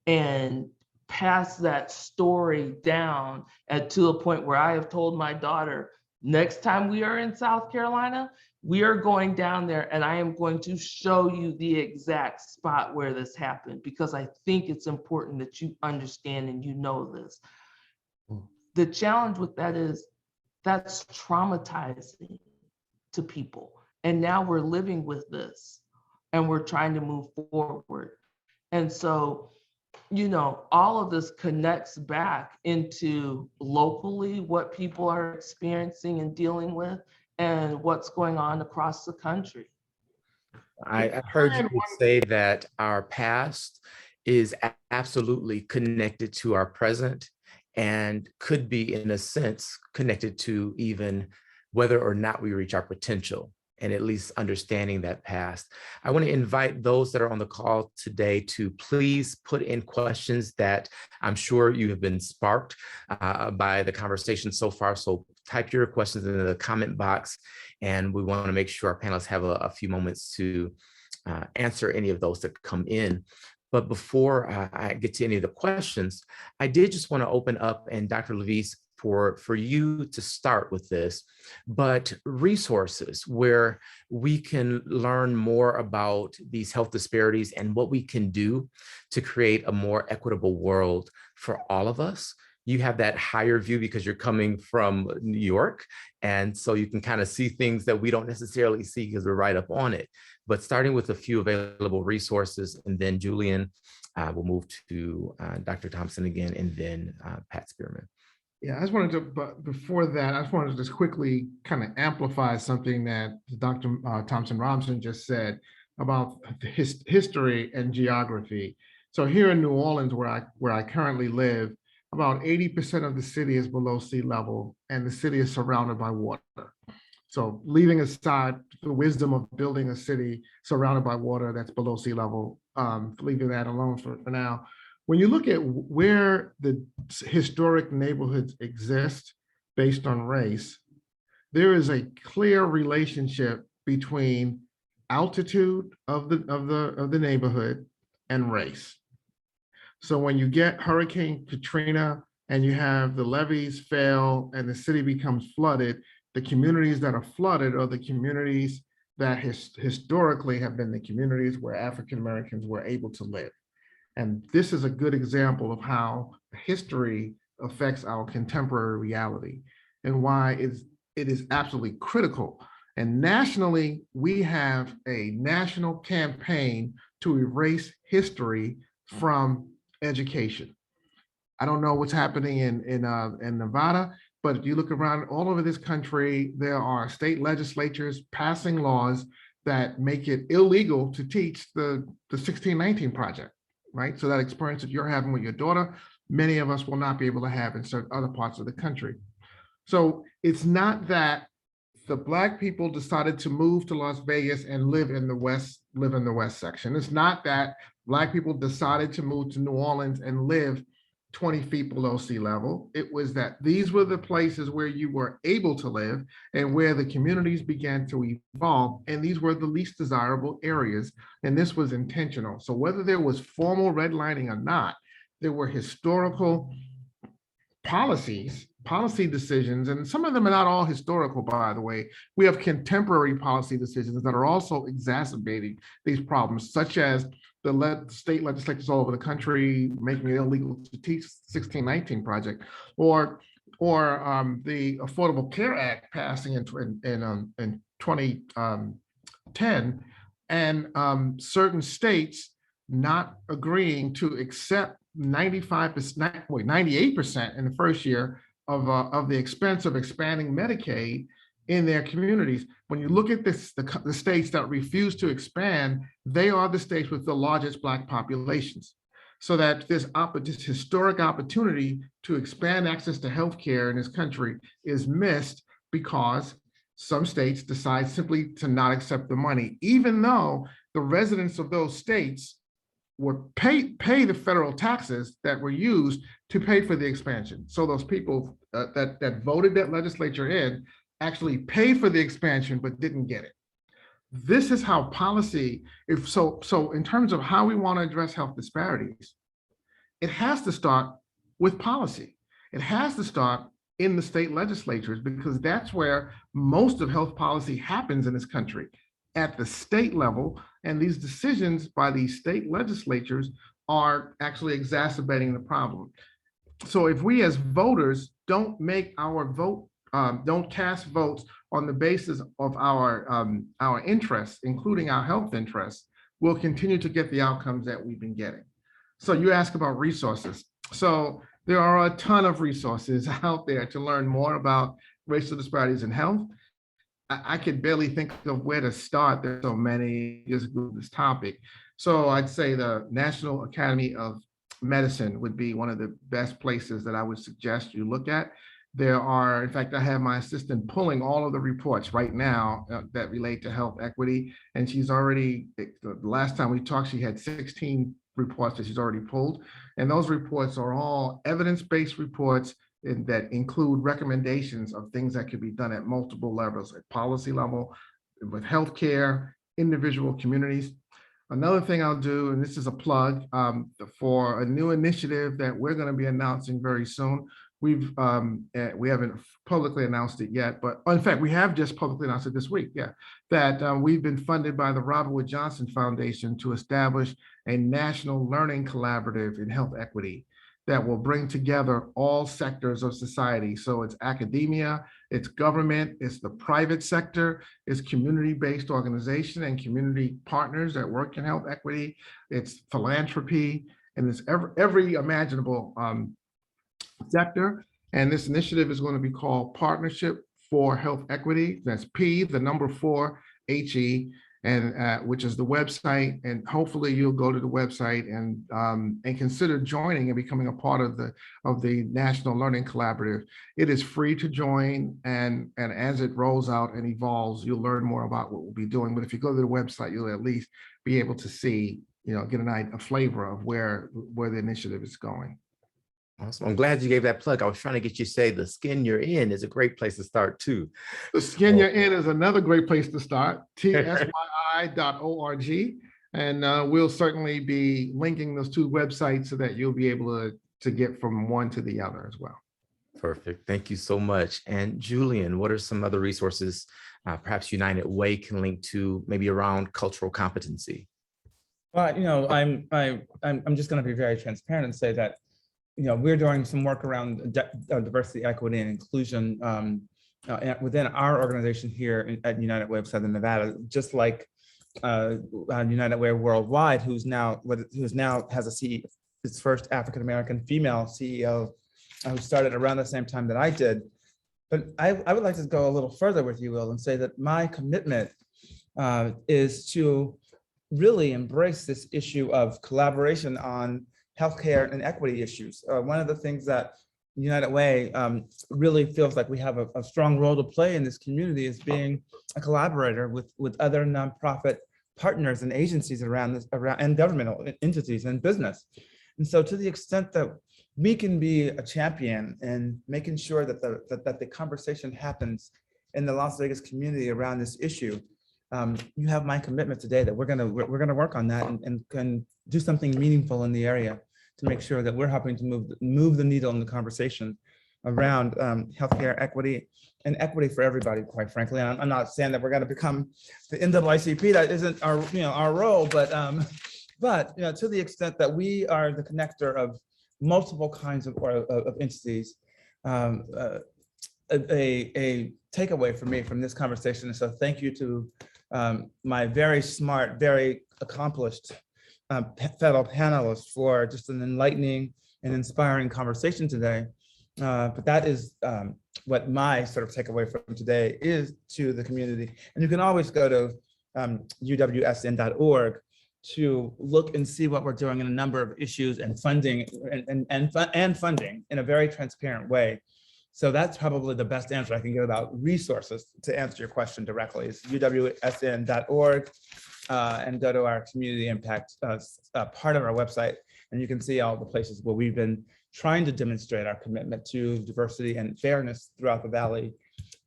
and passed that story down to a point where I have told my daughter, next time we are in South Carolina, we are going down there and I am going to show you the exact spot where this happened, because I think it's important that you understand and you know this. The challenge with that is that's traumatizing to people. And now we're living with this and we're trying to move forward. And so, you know, all of this connects back into locally what people are experiencing and dealing with and what's going on across the country. I heard you say that our past is absolutely connected to our present and could be, in a sense, connected to even whether or not we reach our potential, and at least understanding that past. I want to invite those that are on the call today to please put in questions that I'm sure you have been sparked by the conversation so far. So type your questions in the comment box, and we want to make sure our panelists have a few moments to answer any of those that come in. But before I get to any of the questions, I did just want to open up, and Dr. LaVeist, for you to start with this, but resources where we can learn more about these health disparities and what we can do to create a more equitable world for all of us. You have that higher view because you're coming from New York, and so you can kind of see things that we don't necessarily see because we're right up on it. But starting with a few available resources, and then Julian, we'll move to Dr. Thompson again, and then Pat Spearman. Yeah, I just wanted to, but before that, I just wanted to just quickly kind of amplify something that Dr. Thompson-Robinson just said about history and geography. So here in New Orleans, where I currently live, about 80% of the city is below sea level, and the city is surrounded by water. So leaving aside the wisdom of building a city surrounded by water that's below sea level, leaving that alone for now. When you look at where the historic neighborhoods exist based on race, there is a clear relationship between altitude of the neighborhood and race. So when you get Hurricane Katrina and you have the levees fail and the city becomes flooded, the communities that are flooded are the communities that historically have been the communities where African Americans were able to live. And this is a good example of how history affects our contemporary reality and why it is absolutely critical. And nationally, we have a national campaign to erase history from education. I don't know what's happening in Nevada, but if you look around all over this country, there are state legislatures passing laws that make it illegal to teach the 1619 Project. Right? So that experience that you're having with your daughter, many of us will not be able to have in certain other parts of the country. So it's not that the Black people decided to move to Las Vegas and live in the West section. It's not that Black people decided to move to New Orleans and live 20 feet below sea level. It was that these were the places where you were able to live and where the communities began to evolve. And these were the least desirable areas. And this was intentional. So whether there was formal redlining or not, there were historical policy decisions, and some of them are not all historical, by the way. We have contemporary policy decisions that are also exacerbating these problems, such as the state legislatures all over the country making it illegal to teach 1619 Project, or the Affordable Care Act passing in 2010 and certain states not agreeing to accept 95%, 98% in the first year of the expense of expanding Medicaid in their communities. When you look at this, the states that refuse to expand, they are the states with the largest Black populations. So that this historic opportunity to expand access to healthcare in this country is missed because some states decide simply to not accept the money, even though the residents of those states would pay the federal taxes that were used to pay for the expansion. So those people that voted that legislature in actually paid for the expansion but didn't get it. This is how policy, so in terms of how we want to address health disparities, it has to start with policy. It has to start in the state legislatures, because that's where most of health policy happens in this country, at the state level. And these decisions by these state legislatures are actually exacerbating the problem. So if we as voters don't make our vote, don't cast votes on the basis of our interests, including our health interests, we'll continue to get the outcomes that we've been getting. So you ask about resources. So there are a ton of resources out there to learn more about racial disparities in health. I could barely think of where to start. There's so many, just Google this topic. So I'd say the National Academy of Medicine would be one of the best places that I would suggest you look at. There are, in fact, I have my assistant pulling all of the reports right now that relate to health equity. And she's already, the last time we talked, she had 16 reports that she's already pulled. And those reports are all evidence-based reports that include recommendations of things that could be done at multiple levels, at policy level, with healthcare, individual communities. Another thing I'll do, and this is a plug for a new initiative that we're going to be announcing very soon. We haven't publicly announced it yet, but in fact, we have just publicly announced it this week. Yeah, that we've been funded by the Robert Wood Johnson Foundation to establish a national learning collaborative in health equity that will bring together all sectors of society. So it's academia, it's government, it's the private sector, it's community-based organization and community partners that work in health equity, it's philanthropy, and it's every imaginable sector. And this initiative is going to be called Partnership for Health Equity. That's P, the number 4, HE, and which is the website. And hopefully you'll go to the website and consider joining and becoming a part of the National Learning Collaborative. It is free to join, and as it rolls out and evolves, you'll learn more about what we'll be doing. But if you go to the website, you'll at least be able to see, get a flavor of where the initiative is going. Awesome. I'm glad you gave that plug. I was trying to get you to say the skin you're in is a great place to start too. The skin you're in is another great place to start, tsyi.org. And we'll certainly be linking those two websites so that you'll be able to get from one to the other as well. Perfect. Thank you so much. And Julian, what are some other resources perhaps United Way can link to, maybe around cultural competency? Well, I'm just going to be very transparent and say that we're doing some work around diversity, equity, and inclusion within our organization here at United Way of Southern Nevada, just like United Way Worldwide, who's now has its first African-American female CEO, who started around the same time that I did. But I would like to go a little further with you, Will, and say that my commitment is to really embrace this issue of collaboration on healthcare and equity issues. One of the things that United Way really feels like we have a strong role to play in this community is being a collaborator with other nonprofit partners and agencies around and governmental entities and business. And so to the extent that we can be a champion in making sure that the conversation happens in the Las Vegas community around this issue, you have my commitment today that we're gonna work on that and can do something meaningful in the area to make sure that we're helping to move the needle in the conversation around healthcare equity and equity for everybody, quite frankly. And I'm not saying that we're going to become the NAACP. That isn't our role, but to the extent that we are the connector of multiple kinds of entities, a takeaway for me from this conversation. And so thank you to my very smart, very accomplished fellow panelists for just an enlightening and inspiring conversation today. But that is what my sort of takeaway from today is to the community. And you can always go to UWSN.org to look and see what we're doing in a number of issues and funding and funding in a very transparent way. So that's probably the best answer I can give about resources to answer your question directly. Is UWSN.org and go to our community impact part of our website, and you can see all the places where we've been trying to demonstrate our commitment to diversity and fairness throughout the Valley,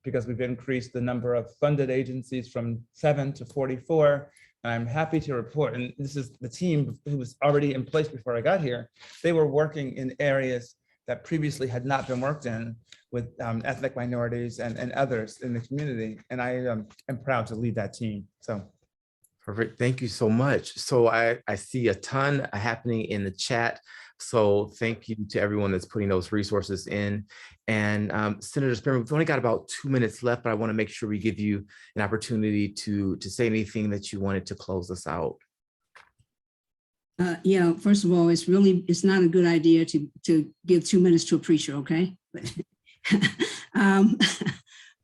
because we've increased the number of funded agencies from 7 to 44. I'm happy to report, and this is the team who was already in place before I got here. They were working in areas that previously had not been worked in with ethnic minorities and others in the community. And I am proud to lead that team. So. Perfect. Thank you so much. So I see a ton happening in the chat. So thank you to everyone that's putting those resources in. And Senator Spearman, we've only got about 2 minutes left, but I want to make sure we give you an opportunity to say anything that you wanted to close us out. Yeah, first of all, it's not a good idea to give 2 minutes to a preacher, okay?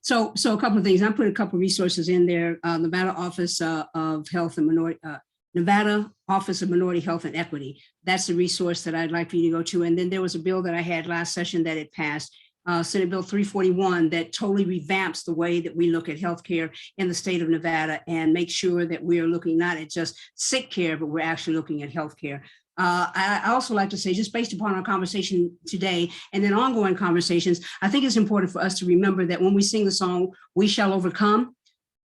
So a couple of things. I put a couple of resources in there. Nevada Office of Health and Minority, Nevada Office of Minority Health and Equity. That's the resource that I'd like for you to go to. And then there was a bill that I had last session that it passed, Senate Bill 341, that totally revamps the way that we look at healthcare in the state of Nevada and make sure that we are looking not at just sick care, but we're actually looking at healthcare. I also like to say, just based upon our conversation today and then ongoing conversations, I think it's important for us to remember that when we sing the song, "We Shall Overcome,"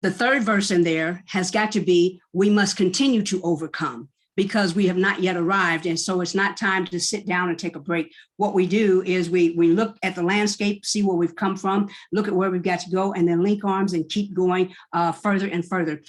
the third verse in there has got to be, "We must continue to overcome," because we have not yet arrived. And so it's not time to sit down and take a break. What we do is we look at the landscape, see where we've come from, look at where we've got to go, and then link arms and keep going further and further.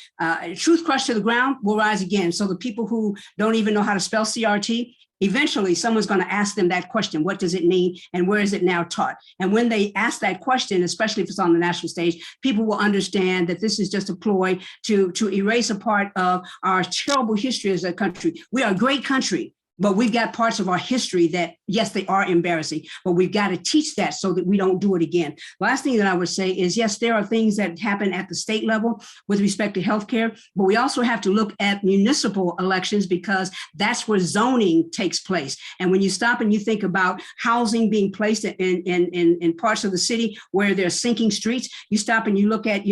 Truth crushed to the ground will rise again. So the people who don't even know how to spell CRT, eventually someone's going to ask them that question: what does it mean and where is it now taught? And when they ask that question, especially if it's on the national stage, people will understand that this is just a ploy to erase a part of our terrible history as a country. We are a great country, but we've got parts of our history that, yes, they are embarrassing, but we've got to teach that so that we don't do it again. Last thing that I would say is, yes, there are things that happen at the state level with respect to healthcare, but we also have to look at municipal elections, because that's where zoning takes place. And when you stop and you think about housing being placed in parts of the city where they're sinking streets, you stop and you look at,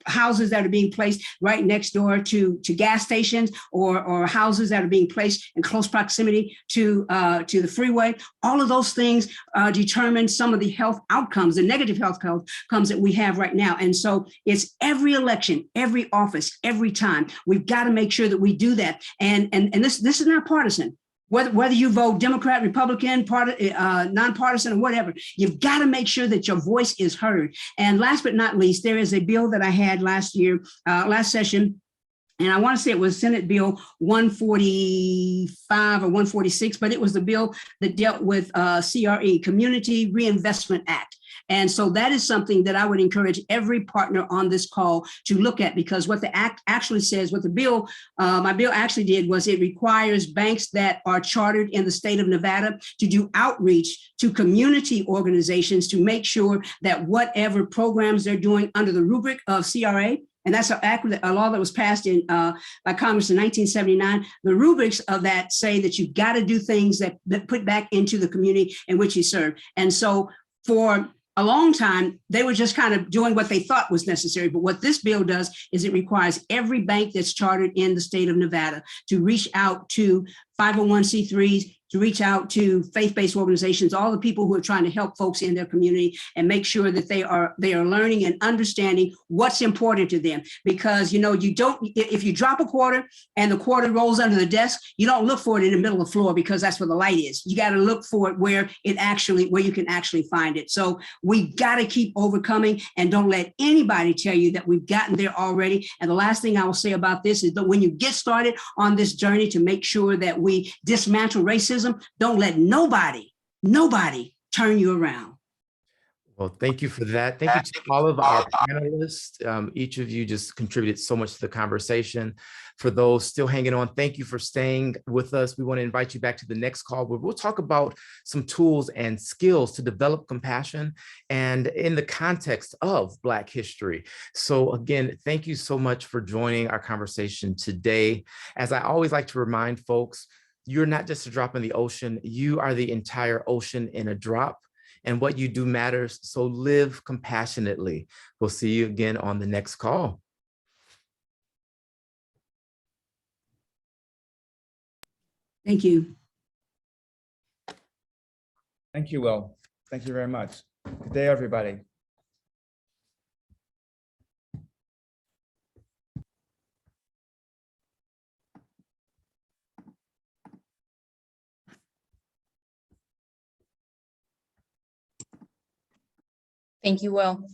houses that are being placed right next door to gas stations, or houses that are being placed in close proximity to the freeway. All of those things determine some of the health outcomes, the negative health outcomes that we have right now. And so it's every election, every office, every time. We've got to make sure that we do that. And this is not partisan. Whether you vote Democrat, Republican, nonpartisan, or whatever, you've got to make sure that your voice is heard. And last but not least, there is a bill that I had last session. And I want to say it was Senate Bill 145 or 146, but it was the bill that dealt with CRE, Community Reinvestment Act. And so that is something that I would encourage every partner on this call to look at, because what the act actually says, what the bill, my bill actually did, was it requires banks that are chartered in the state of Nevada to do outreach to community organizations to make sure that whatever programs they're doing under the rubric of CRA, and that's a law that was passed by Congress in 1979. The rubrics of that say that you've got to do things that put back into the community in which you serve. And so for a long time, they were just kind of doing what they thought was necessary. But what this bill does is it requires every bank that's chartered in the state of Nevada to reach out to 501c3s, to reach out to faith-based organizations, all the people who are trying to help folks in their community, and make sure that they are learning and understanding what's important to them. Because, you don't, if you drop a quarter and the quarter rolls under the desk, you don't look for it in the middle of the floor, because that's where the light is. You got to look for it where you can actually find it. So we got to keep overcoming, and don't let anybody tell you that we've gotten there already. And the last thing I will say about this is that when you get started on this journey to make sure that we dismantle racism, don't let nobody turn you around. Well, thank you for that. Thank you to all of our panelists. Each of you just contributed so much to the conversation. For those still hanging on, thank you for staying with us. We want to invite you back to the next call where we'll talk about some tools and skills to develop compassion and in the context of Black history. So again, thank you so much for joining our conversation today. As I always like to remind folks, you're not just a drop in the ocean, you are the entire ocean in a drop. And what you do matters, so live compassionately. We'll see you again on the next call. Thank you. Thank you, Will. Thank you very much. Good day, everybody. Thank you, Will.